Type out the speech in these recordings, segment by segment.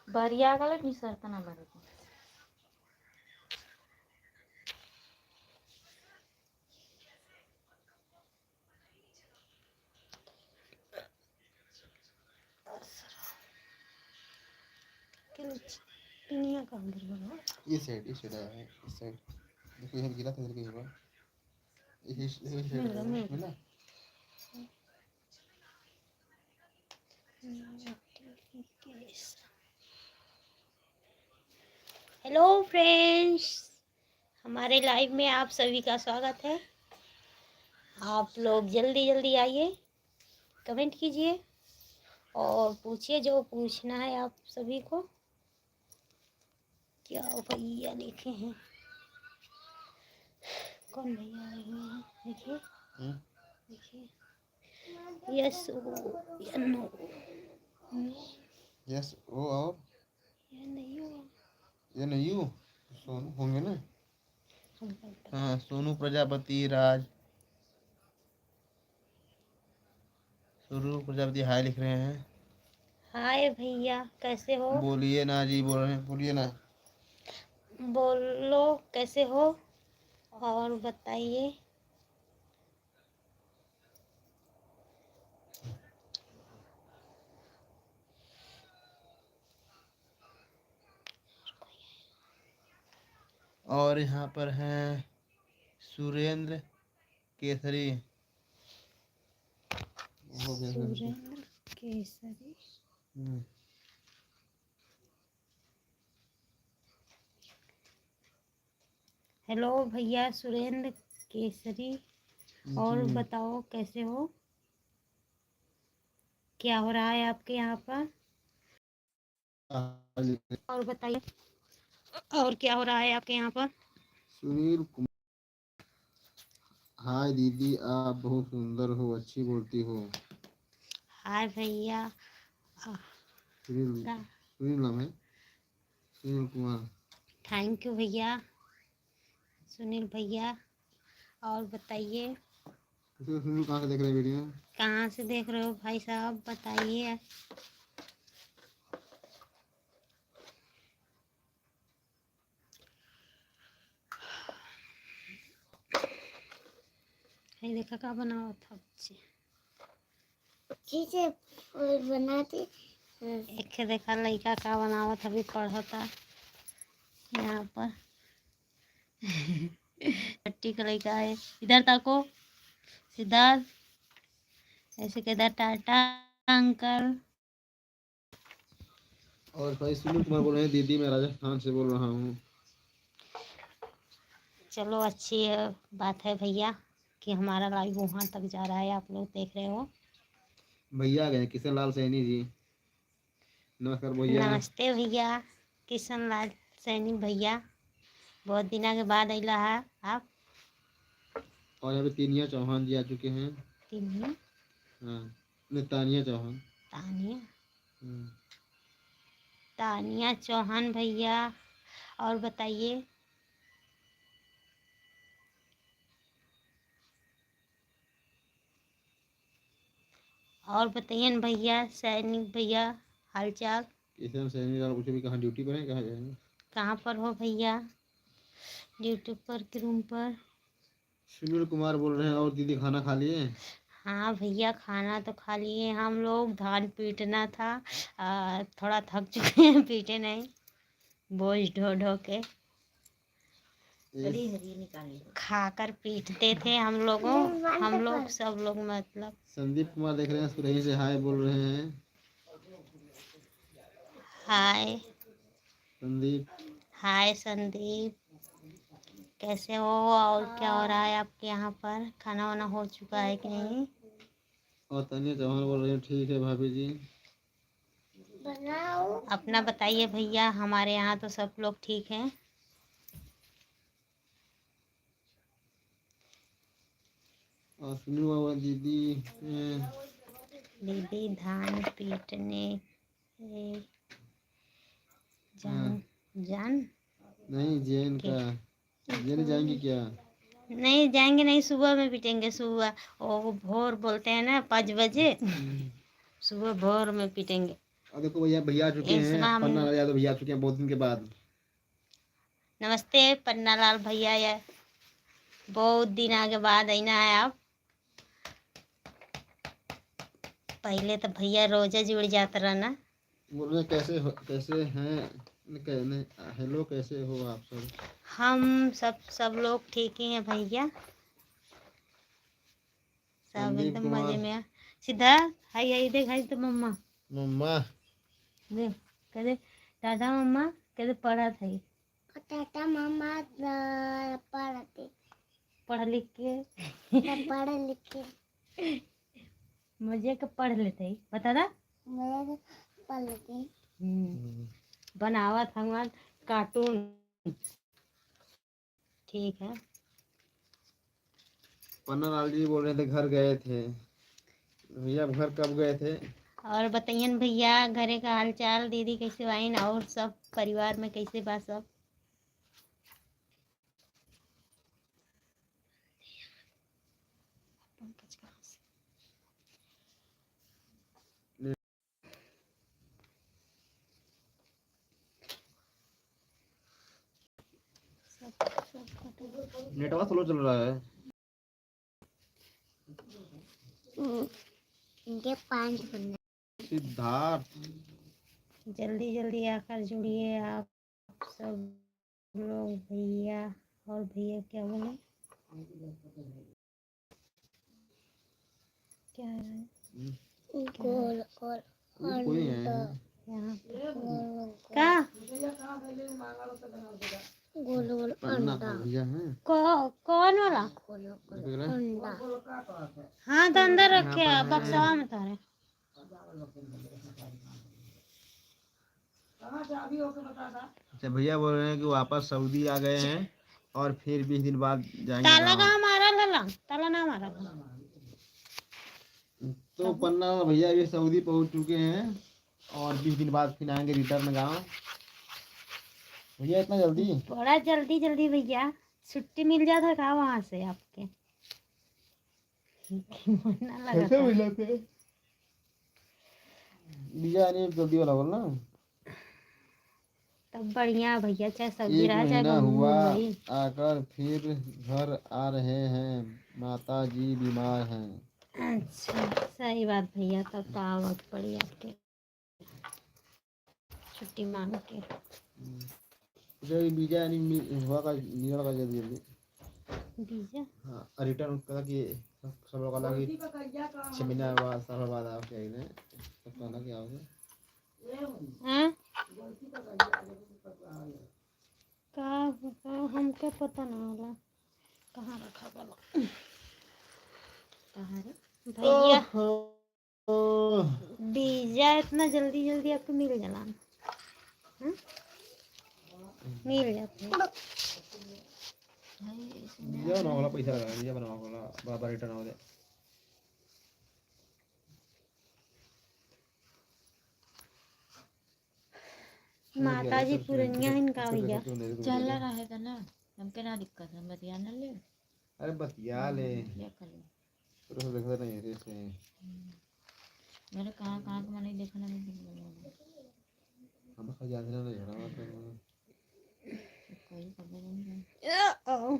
ಬರಿ ಆಗಲ್ಲ ನೀ ಸರ್ತಾನ ಬರುತ್ತೆ दुनिया का अंदर बना ये साइड इस साइड देखो इधर गिरा था, इधर कहीं हुआ इस साइड मिला। हेलो फ्रेंड्स, हमारे लाइव में आप सभी का स्वागत है। आप लोग जल्दी जल्दी आइए, कमेंट कीजिए और पूछिए जो पूछना है आप सभी को। क्या भैया लिखे हैं, कौन भैया आए हुए हैं? देखिए देखिए, यस या नो, यस ओ और या नहीं हो। ये नहीं हो सोनू होंगे ना। हाँ सोनू प्रजापति राज, सोनू प्रजापति हाय लिख रहे हैं। हाय भैया, कैसे हो? बोलिए ना जी, बोल रहे हैं, बोलिए ना। बोलो कैसे हो और बताइए। और यहाँ पर हैं सुरेंद्र केसरी, सुरेंद्र केसरी। हेलो भैया सुरेंद्र केसरी, और बताओ कैसे हो, क्या हो रहा है आपके यहाँ पर, और बताइए और क्या हो रहा है आपके यहाँ पर। सुनील कुमार, हाय दीदी आप बहुत सुंदर हो, अच्छी बोलती हो। हाय भैया। सुनील नाम है, सुनील कुमार। थैंक यू भैया सुनील भैया। और बताइए सुनील कहाँ से देख रहे हैं वीडियो? कहाँ से देख रहे हो भाई साहब, बताइए। ये देखा क्या बनाओ था बच्चे, चीजें बनाते। एक देखा लड़का का बनावा था, भी पढ़ा था यहाँ पर। छठी का लड़का है, इधर ताको सिद्धार्थ, ऐसे किधर टाटा अंकल। और भाई सुनील कुमार बोल रहे हैं दीदी मैं राजस्थान से बोल रहा हूँ। चलो अच्छी बात है भैया कि हमारा लाइव वहाँ तक जा रहा है, आप लोग देख रहे हो। भैया आ गए किशन लाल सैनी जी, नमस्कार भैया। नमस्ते भैया किशन लाल सैनी भैया, बहुत दिनों के बाद अला है आप। और यहाँ पे तानिया चौहान जी आ चुके हैं। तानिया हाँ नहीं तानिया चौहान, तानिया चौहान भैया। और बताइए न भैया सैनिक भैया, हालचाल। किशन सैनी और पूछे भी कहाँ ड्यूटी पर है, कहाँ जाएंगे? कहाँ पर हो भैया? ड्यूटी पर के रूम पर। सुनील कुमार बोल रहे हैं और दीदी खाना खा लिए? हाँ भैया खाना तो खा लिए हम लोग, धान पीटना था, थोड़ा थक चुके हैं, पीटे नहीं, बोझ ढो ढो के खाकर पीटते थे हम लोग सब लोग, मतलब। संदीप कुमार देख रहे हैं, सुरही से हाय बोल रहे हैं। हाय संदीप। हाय संदीप, कैसे हो और क्या हो रहा है आपके यहाँ पर, खाना वाना हो चुका है कि नहीं? और तानिया चौहान बोल रहे हैं ठीक है भाभी जी। अपना बताइए भैया, हमारे यहाँ तो सब लोग ठीक हैं। और सुनील बाबा दीदी दीदी धान पीटने जान नहीं जैन का, जैन जाएंगे क्या? नहीं जाएंगे, नहीं सुबह में पीटेंगे, सुबह वो भोर बोलते हैं ना 5 बजे, सुबह भोर में पीटेंगे। और देखो भैया भैया आ चुके हैं, इतना पन्ना लाल यादव भैया आ चुके हैं बहुत दिन के बाद। नमस्ते पन्ना लाल भैया, या बहुत दिन आगे बाद आईना है आप। पहले तो भैया रोजा जुड़ जाता रहा ना। बोल रहे कैसे हैं कहने, हेलो कैसे हो आप सब? हम सब लोग ठीक ही हैं भैया, सब संदीप एकदम कुमार, मजे में है। सिद्धार्थ हाय हाय देख, हाय तो मम्मा मम्मा देख, कहते टाटा मम्मा, कहते पढ़ा था टाटा मामा पढ़ते पढ़ लिख के पढ़ लिख के मुझे के पढ़ लेते ही बता दा। मैं पढ़ लेते बनावा था कार्टून। ठीक है। पन्ना लाल जी बोल रहे थे घर गए थे भैया, घर कब गए थे? और बताइए भैया घरे का हाल चाल, दीदी कैसे बाइन और सब परिवार में कैसे बा सब? नेटवर्क स्लो चल रहा है। इनके 5 बनने। सिद्धार्थ जल्दी जल्दी आकर जुड़िए आप सब लोग भैया। और भैया क्या बोले, क्या है गोल गोल कोई है यहाँ का का गोल गोल पन्ना अंडा भैया हैं। कौन वाला? गोल गोल अंडा। हाँ तो अंदर यहाँ रखे पर बक्सवा में तारे। अच्छा भैया बोल रहे हैं कि वापस सऊदी आ गए हैं और फिर 20 दिन बाद जाएंगे ताला गाँव। कहाँ मारा लला, ताला ना मारा था। तो पन्ना भैया भी सऊदी पहुंच चुके हैं और 20 दिन बाद फिर आएंगे रिटर्न गाँव। भैया इतना जल्दी? बड़ा जल्दी जल्दी भैया, छुट्टी मिल जाता था वहाँ से आपके। महीना लगा कैसे था। मिला थे? वीजा नहीं जल्दी वाला बोल ना। तब बढ़िया भैया, चाहे सऊदी एक रहा चाहे महीना हुआ मुंबई। आकर फिर घर आ रहे हैं, माता जी बीमार हैं। अच्छा सही बात भैया, तब तो आवत पड़ी आपके छुट्टी मांग के। वीजा नहीं हुआ का निकल का जल्दी जल्दी। वीजा हाँ रिटर्न करा कि सब लोग अलग ही 6 महीना बाद साल बाद आओ क्या इन्हें सब कहना क्या होगा। हाँ का हमके पता ना होला कहाँ रखा गया। कहाँ रे भैया, वीजा इतना जल्दी जल्दी आपको मिल जाला? हाँ? मिल जाता वीजा बनाओ वाला पैसा लगा, वीजा बनाओ वाला बाबा रिटर्न हो जाए। माता जी पुरनिया इनका भैया चल रहेगा ना, हमके ना दिक्कत है, बतिया ना ले। अरे बतिया ले, क्या कर ले तो देखा नहीं रे से मैंने कहाँ कहाँ का मैंने देखा ना। हम खा जाते ना झगड़ा कोई खबर नहीं।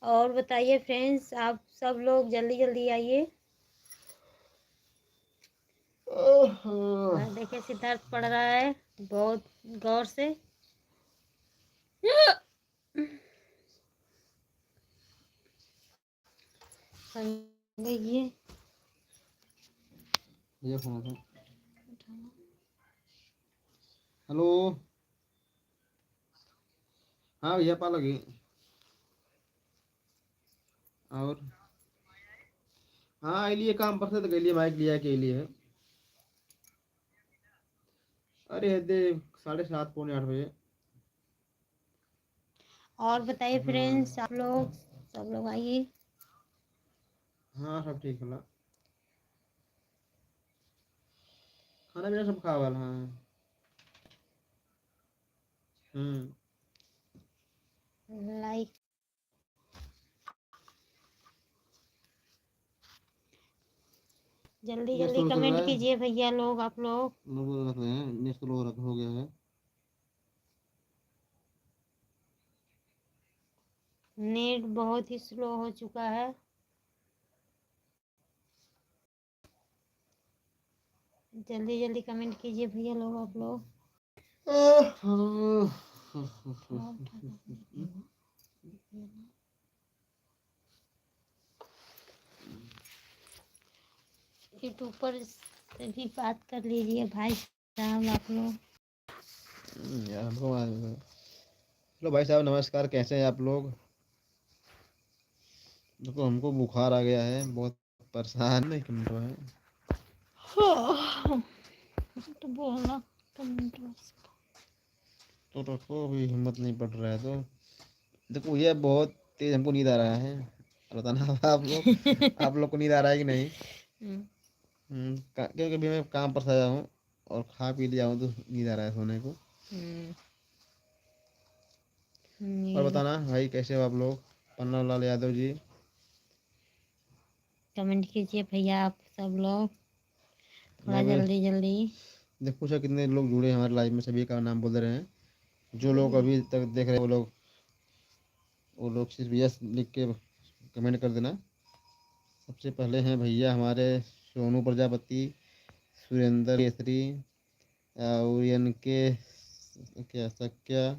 और बताइए फ्रेंड्स, आप सब लोग जल्दी जल्दी आइए। देखिए सिद्धार्थ पढ़ रहा है बहुत गौर से। समझिए। भैया फोन था। हेलो हाँ भैया पा लगी। और हाँ लिए काम पर से तो गई बाइक लिया के लिए। अरे दे 7:30 पौने 8 बजे। और बताइए फ्रेंड्स, आप लोग सब लोग आइए। हाँ सब ठीक है, खाना पीना सब खा वाला। हाँ लाइक जल्दी ये जल्दी स्लो चल कमेंट रहा है। कीजिए भैया लोग, आप लोग। लोग रख रहे हैं, नेट स्लो हो गया है। नेट बहुत ही स्लो हो चुका है। जल्दी जल्दी कमेंट कीजिए भैया लोग, आप लोग। यूट्यूब पर से भी बात कर लीजिए भाई साहब, आप लोग। यार हमको हेलो भाई साहब, नमस्कार, कैसे हैं आप लोग? देखो हमको बुखार आ गया है, बहुत परेशान नहीं कम तो है। तो बोलना कमेंट बॉक्स। तो रखो, अभी हिम्मत नहीं पड़ रहा है तो देखो ये बहुत तेज हमको नींद आ रहा है। बताना आप लोग को नींद आ रहा है कि नहीं? क्योंकि अभी मैं काम पर से आया हूँ और खा पी लिया हूँ तो नींद आ रहा है सोने को। और बताना भाई, कैसे हो आप लोग? पन्ना लाल यादव जी, कमेंट कीजिए भैया आप सब लोग, थोड़ा मैं जल्दी जल्दी। देख पूछा कितने लोग जुड़े हैं हमारे लाइव में, सभी का नाम बोल रहे हैं। जो लोग अभी तक देख रहे हैं वो लोग सिर्फ यस लिख के कमेंट कर देना। सबसे पहले हैं भैया हमारे सोनू प्रजापति, सुरेंद्र केसरी, और के क्या सक्या,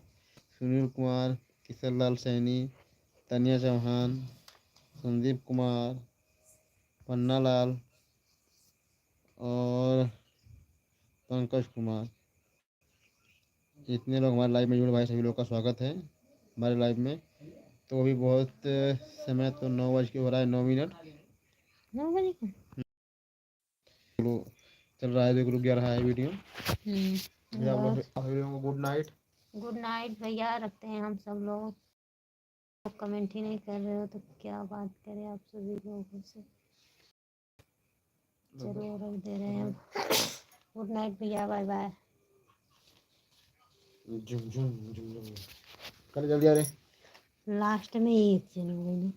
सुनील कुमार, किशन लाल सैनी, तनिया चौहान, संदीप कुमार, पन्ना लाल और पंकज कुमार। इतने लोग हमारे लाइव में जुड़े भाई, सभी लोग का स्वागत है हमारे लाइव में। तो अभी बहुत समय तो 9 बज के हो रहा है, 9 मिनट 9 बजे को। चल रहा है, रुक गया रहा है वीडियो। बस आप लोगों को गुड नाइट। गुड नाइट भैया, रखते हैं हम सब लोग। आप कमेंट ही नहीं कर रहे हो तो क्या बात करें आप सभी लोगों से। चलो रख दे रहे हैं। गुड नाइट भैया, बाय बाय। झुम झुम झुम झुम, कल जल्दी आ रहे। लास्ट में एक चलो।